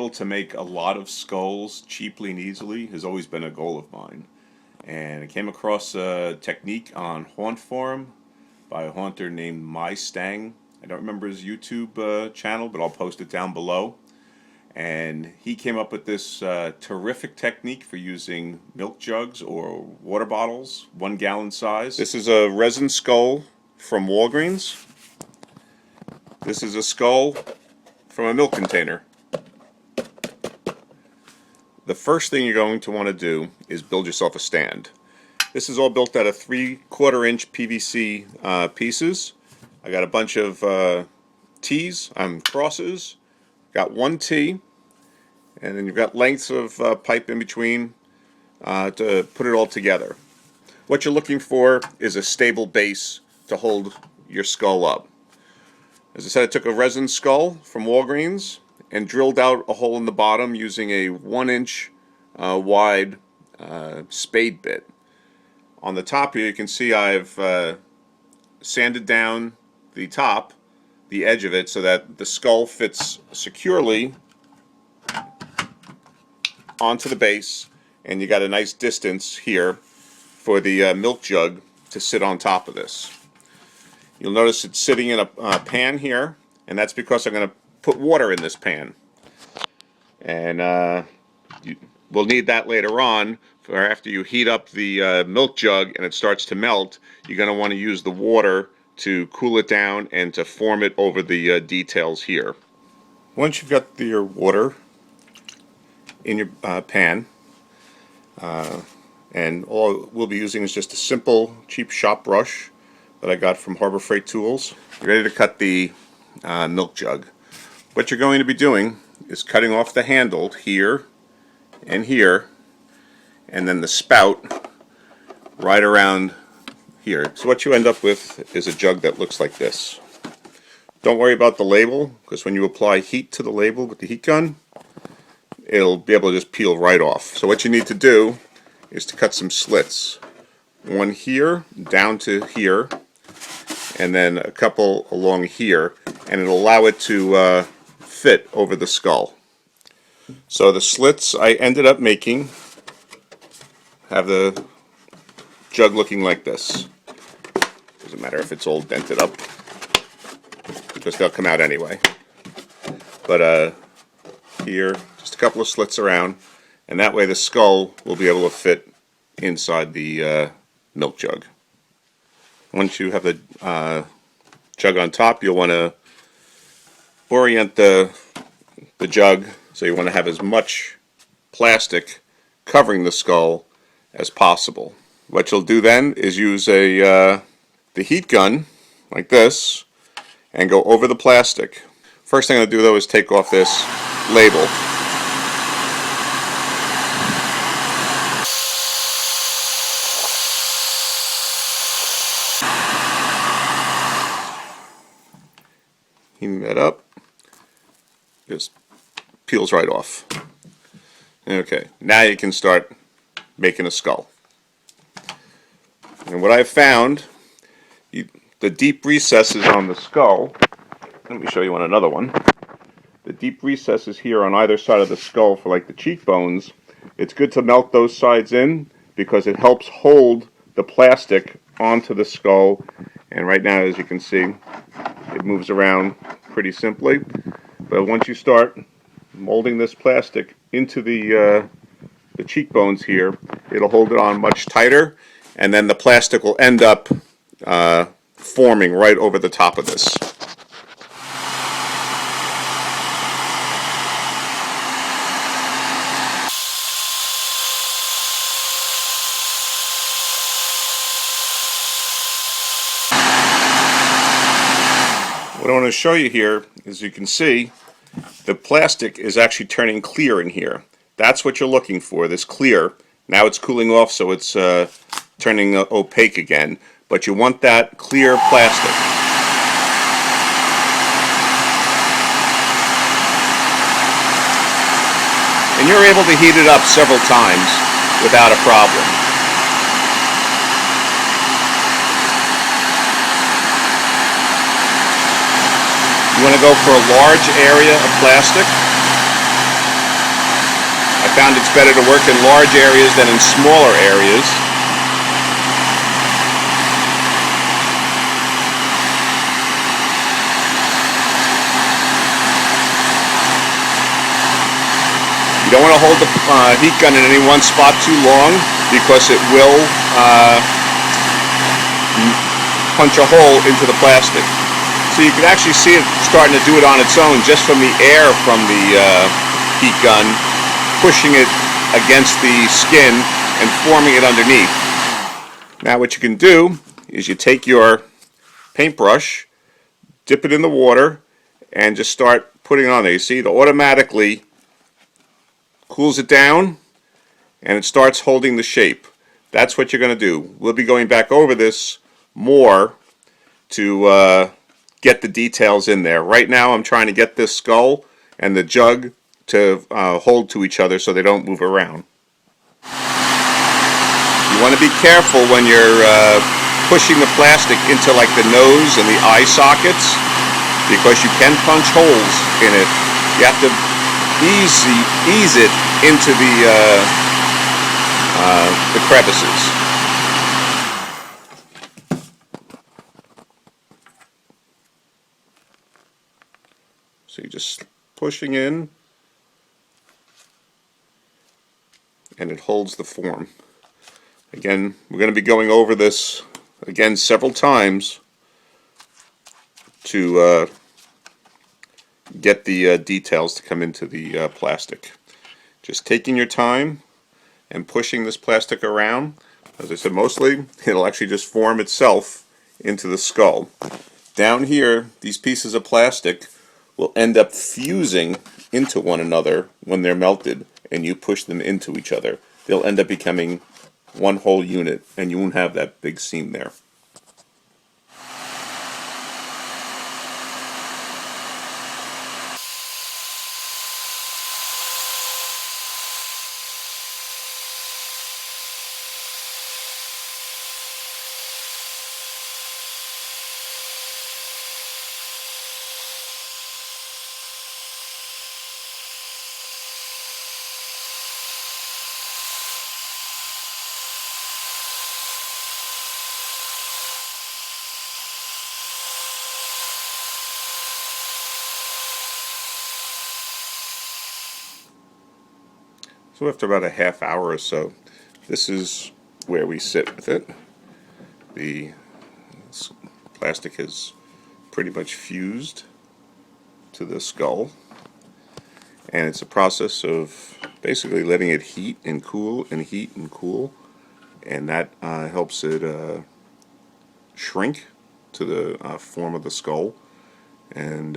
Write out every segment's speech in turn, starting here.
able to make a lot of skulls cheaply and easily has always been a goal of mine. And I came across a technique on Haunt Forum by a haunter named Stang. I don't remember his YouTube channel, but I'll post it down below. And he came up with this terrific technique for using milk jugs or water bottles, 1 gallon size. This is a resin skull from Walgreens. This is a skull from a milk container. The first thing you're going to want to do is build yourself a stand. This is all built out of 3/4 inch PVC pieces. I got a bunch of T's, crosses. Got 1 T, and then you've got lengths of pipe in between to put it all together. What you're looking for is a stable base to hold your skull up. As I said, I took a resin skull from Walgreens and drilled out a hole in the bottom using a 1 inch wide spade bit. On the top here you can see I've sanded down the top, the edge of it, so that the skull fits securely onto the base, and you got a nice distance here for the milk jug to sit on top of this. You'll notice it's sitting in a pan here, and that's because I'm going to put water in this pan. And we'll need that later on, for after you heat up the milk jug and it starts to melt. You're going to want to use the water to cool it down and to form it over the details here. Once you've got your water in your pan, and all we'll be using is just a simple cheap shop brush that I got from Harbor Freight Tools. You're ready to cut the milk jug. What you're going to be doing is cutting off the handle here and here, and then the spout right around here. So what you end up with is a jug that looks like this. Don't worry about the label, because when you apply heat to the label with the heat gun, it'll be able to just peel right off. So what you need to do is to cut some slits. One here, down to here, and then a couple along here, and it'll allow it to fit over the skull. So the slits I ended up making have the jug looking like this. Doesn't matter if it's all dented up, because they'll come out anyway. But here, just a couple of slits around, and that way the skull will be able to fit inside the milk jug. Once you have the jug on top, you'll want to orient the jug, so you want to have as much plastic covering the skull as possible. What you'll do then is use the heat gun like this and go over the plastic. First thing I'm going to do though is take off this label. Heating that up, just peels right off. Okay, now you can start making a skull. And what I've found, the deep recesses on the skull, let me show you on another one. The deep recesses here on either side of the skull for like the cheekbones, it's good to melt those sides in because it helps hold the plastic onto the skull. And right now, as you can see, it moves around pretty simply. But once you start molding this plastic into the cheekbones here, it'll hold it on much tighter, and then the plastic will end up forming right over the top of this. What I want to show you here, as you can see, the plastic is actually turning clear in here. That's what you're looking for, this clear. Now it's cooling off, so it's turning opaque again. But you want that clear plastic. And you're able to heat it up several times without a problem. You want to go for a large area of plastic. I found it's better to work in large areas than in smaller areas. You don't want to hold the heat gun in any one spot too long because it will punch a hole into the plastic. So you can actually see it starting to do it on its own just from the air from the heat gun pushing it against the skin and forming it underneath. Now what you can do is you take your paintbrush, dip it in the water, and just start putting it on there. You see it automatically cools it down and it starts holding the shape. That's what you're going to do. We'll be going back over this more to get the details in there. Right now I'm trying to get this skull and the jug to hold to each other so they don't move around. You want to be careful when you're pushing the plastic into like the nose and the eye sockets because you can punch holes in it. You have to ease it into the crevices. So you're just pushing in and it holds the form. Again, we're going to be going over this again several times to get the details to come into the plastic. Just taking your time and pushing this plastic around. As I said, mostly it'll actually just form itself into the skull. Down here, these pieces of plastic will end up fusing into one another when they're melted and you push them into each other. They'll end up becoming one whole unit and you won't have that big seam there. So after about a half hour or so, this is where we sit with it. The plastic is pretty much fused to the skull, and it's a process of basically letting it heat and cool and heat and cool, and that helps it shrink to the form of the skull and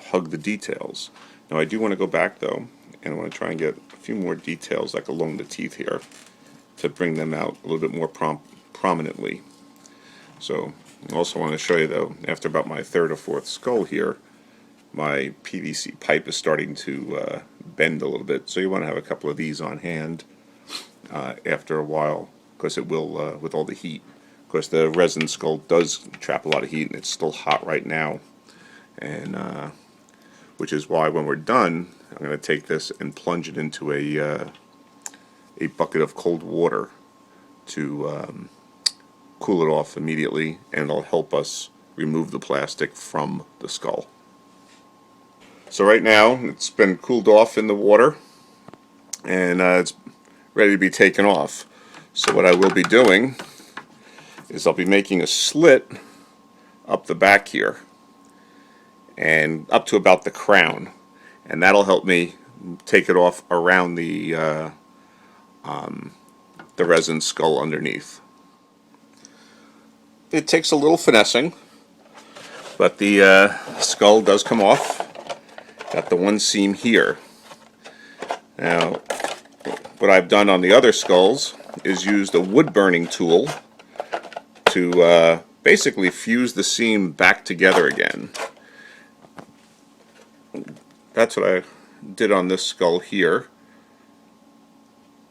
hug the details. Now I do want to go back though, and I want to try and get a few more details like along the teeth here to bring them out a little bit more prominently. So I also want to show you though, after about my third or fourth skull here, my PVC pipe is starting to bend a little bit, so you want to have a couple of these on hand after a while, because it will, with all the heat. Of course the resin skull does trap a lot of heat and it's still hot right now, and which is why when we're done I'm going to take this and plunge it into a bucket of cold water to cool it off immediately, and it'll help us remove the plastic from the skull. So right now it's been cooled off in the water and it's ready to be taken off. So what I will be doing is I'll be making a slit up the back here and up to about the crown, and that'll help me take it off around the resin skull underneath. It takes a little finessing, but the skull does come off. Got the one seam here. Now what I've done on the other skulls is used a wood burning tool to basically fuse the seam back together again. That's what I did on this skull here.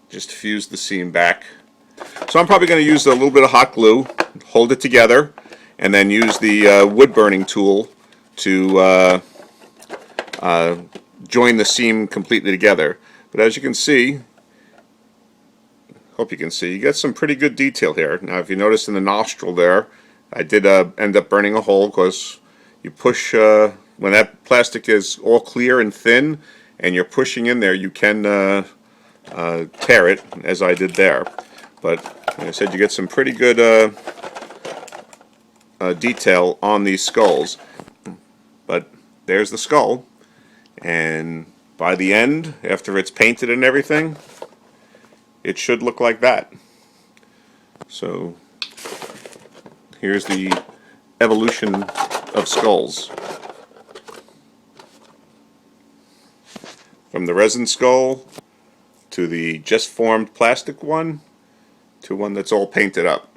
Just fuse the seam back. So I'm probably going to use a little bit of hot glue, hold it together, and then use the wood burning tool to join the seam completely together. But as you can see, hope you can see, you get some pretty good detail here. Now if you notice in the nostril there, I did end up burning a hole because you push, when that plastic is all clear and thin and you're pushing in there, you can tear it, as I did there. But like I said, you get some pretty good detail on these skulls. But there's the skull, and by the end, after it's painted and everything, it should look like that. So here's the evolution of skulls. From the resin skull to the just formed plastic one to one that's all painted up.